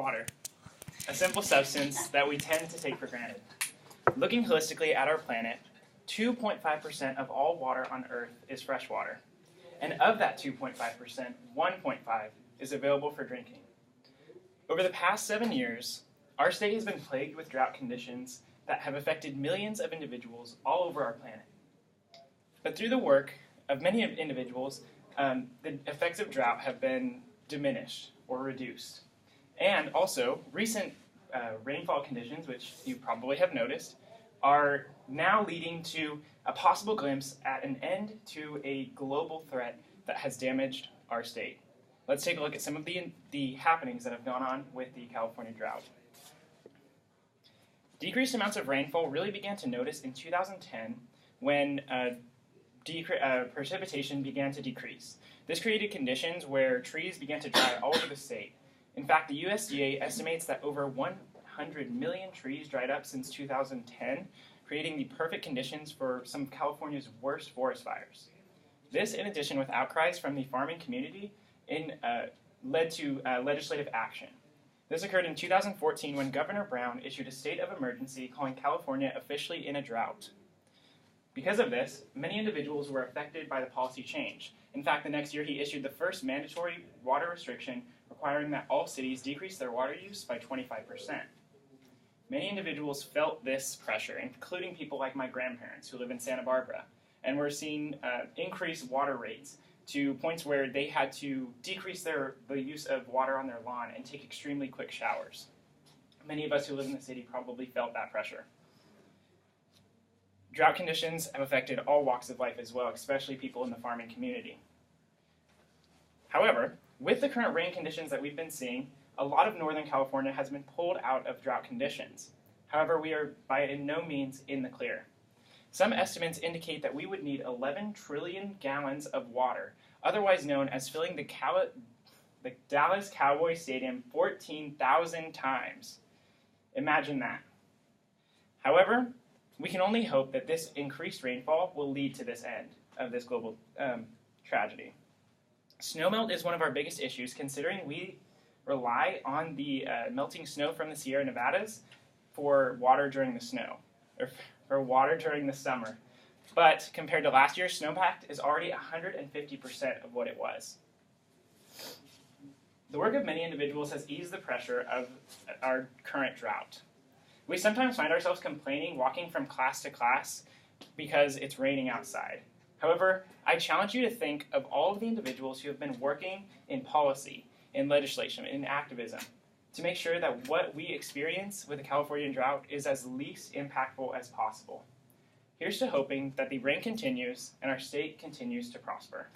Water, a simple substance that we tend to take for granted. Looking holistically at our planet, 2.5% of all water on Earth is fresh water. And of that 2.5%, 1.5 is available for drinking. Over the past 7 years, our state has been plagued with drought conditions that have affected millions of individuals all over our planet. But through the work of many individuals, the effects of drought have been diminished or reduced. And also, recent rainfall conditions, which you probably have noticed, are now leading to a possible glimpse at an end to a global threat that has damaged our state. Let's take a look at some of the happenings that have gone on with the California drought. Decreased amounts of rainfall really began to notice in 2010 when precipitation began to decrease. This created conditions where trees began to die all over the state. In fact, the USDA estimates that over 100 million trees dried up since 2010, creating the perfect conditions for some of California's worst forest fires. This, in addition with outcries from the farming community, led to legislative action. This occurred in 2014 when Governor Brown issued a state of emergency calling California officially in a drought. Because of this, many individuals were affected by the policy change. In fact, the next year he issued the first mandatory water restriction requiring that all cities decrease their water use by 25%. Many individuals felt this pressure, including people like my grandparents who live in Santa Barbara, and were seeing increased water rates to points where they had to decrease the use of water on their lawn and take extremely quick showers. Many of us who live in the city probably felt that pressure. Drought conditions have affected all walks of life as well, especially people in the farming community. However, with the current rain conditions that we've been seeing, a lot of Northern California has been pulled out of drought conditions. However, we are by no means in the clear. Some estimates indicate that we would need 11 trillion gallons of water, otherwise known as filling the Dallas Cowboy Stadium 14,000 times. Imagine that. However, we can only hope that this increased rainfall will lead to this end of this global tragedy. Snowmelt is one of our biggest issues, considering we rely on the melting snow from the Sierra Nevadas for water during the summer. But compared to last year, snowpack is already 150% of what it was. The work of many individuals has eased the pressure of our current drought. We sometimes find ourselves complaining walking from class to class because it's raining outside. However, I challenge you to think of all of the individuals who have been working in policy, in legislation, in activism, to make sure that what we experience with the California drought is as least impactful as possible. Here's to hoping that the rain continues and our state continues to prosper.